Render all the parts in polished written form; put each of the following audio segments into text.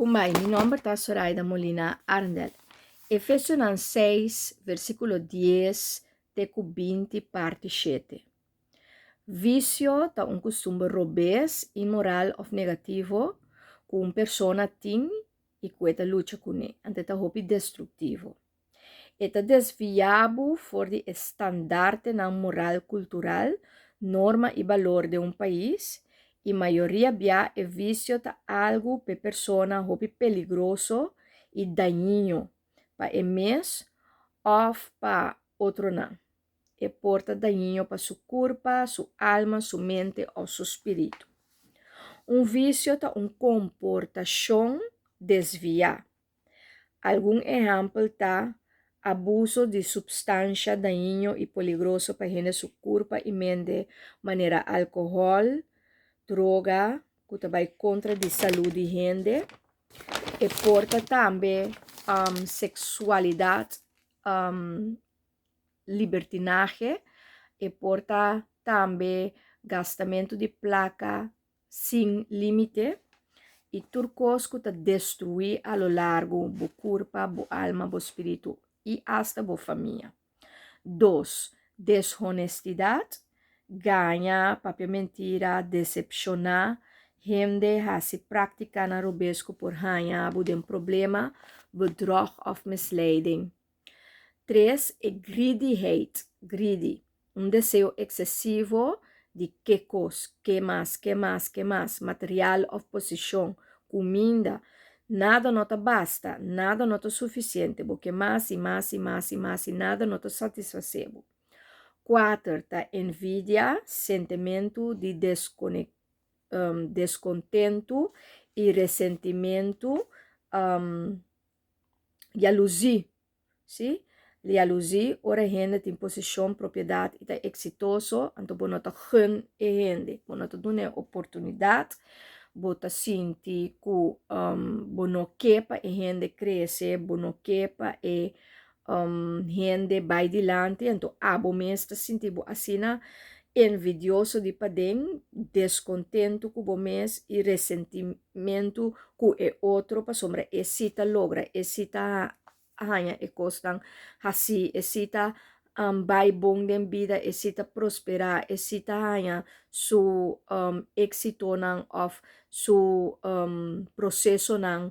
Kumai, mi nome está Zoraida Molina Arndel. Efésios 6, versículo 10, teco 20, parte 7. Vício está costume robês, imoral ou negativo, com uma persona tem e que luta com ele, ante está hobby destrutivo. Está desviado for de estandarte na moral cultural, norma e valor de um país, e maioria bia é vício ta algo pe persona hobby peligroso e daninho para emes ou para outro não. E porta daninho para sua corpo, sua alma, sua mente ou seu espírito. Vício ta comportação desviada. Algum exemplo tá abuso de substância daninho e peligroso para gente su corpo e mente, maneira álcool, droga, que vai contra de saúde de gente, e porta também sexualidade, libertinagem, e porta também gastamento de placa sem limite, e turcos que te destruir a lo largo bo corpo, bo alma, bo espírito e hasta bo família. 2. Deshonestidade, ganha, papel mentira, decepcionar, gente se prática na robesco por ganhar, bo den problema, bedrog of misleiding. 3. Greedy hate, greedy, desejo excessivo de que mais, material ou posição, comida, nada não te basta, nada não te suficiente, porque mais e nada não te satisfazer. 4. Envidia, sentimento de descontento e ressentimento, jalousia, sim? Jalousia, ora gente tem posição, propriedade e tá exitoso, então bonota gun e gente, bonota dune oportunidade, bota sinti que bono kepa e gente cresce, bono kepa e gente vai dilante, então abo mesta sinti bo assina envidioso de padem, descontento com o mês e ressentimento com o outro, para sombra, e cita logra, e cita hanya e costan hasi, e cita vai bom den vida, e cita prosperar, e cita hanya su éxito ng of su processo ng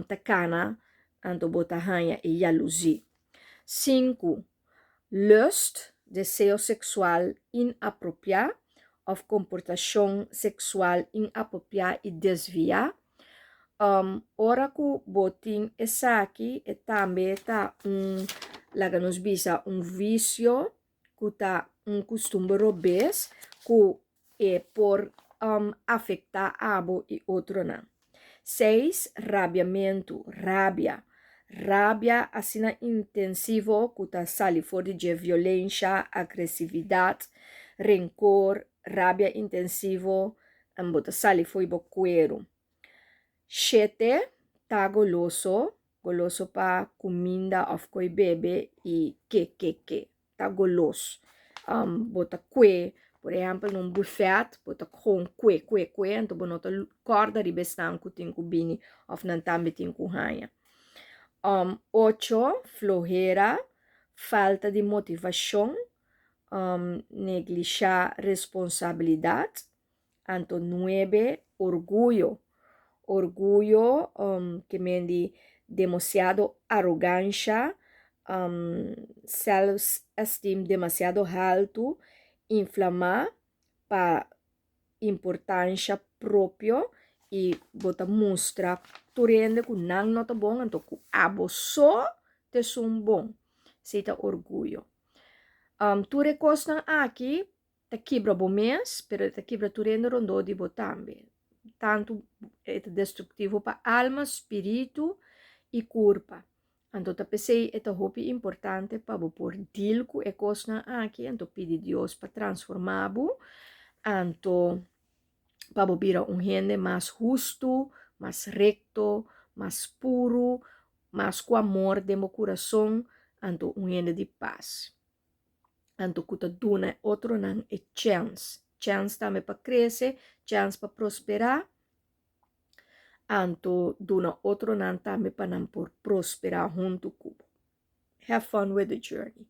takana, anto bota hanya e jalousie. 5. Lust, deseo sexual inapropriado ou comportação sexual inapropriada e desviada. Ora que botin essa aqui e também tá laga nos bisa vício que tá costume robês que é por afetar abo e outro não. 6. Rabiamento, rabia. Rabia assina intensivo que tá sali fora de violência, agressividade, rancor, rabia intensivo, bota sali foi boqueiro. 7. Tá goloso pa comida of koi bebe e que, tá goloso. Bota por exemplo, num buffet, bota com que, então bonota corda ribestan ku tin ku bini of nan tambe tin ku hanya. 8. Flojera, falta de motivação, neglijar responsabilidade. Anto 9. Orgulho, que mendi demasiado arrogância, self-esteem demasiado alto, inflamar para importância própria e bota mostra turende que não nota bom, então que abo só te sum bom, seita orgulho. Tu recosta aqui, te quebra bom mês, pero te quebra turende rondo de botambe. Tanto é destrutivo para alma, espírito e corpo. Então, eu pensei que é muito importante para por deal com a coisa aqui, então pedir Deus para transformar, então para virar gente mais justo, mais recto, mais puro, mais com amor de meu coração, então gente de paz. Então, que dona outro não é chance também para crescer, chance para prosperar. Anto duna outro nanta me panam por prosperar junto cubo. Have fun with the journey.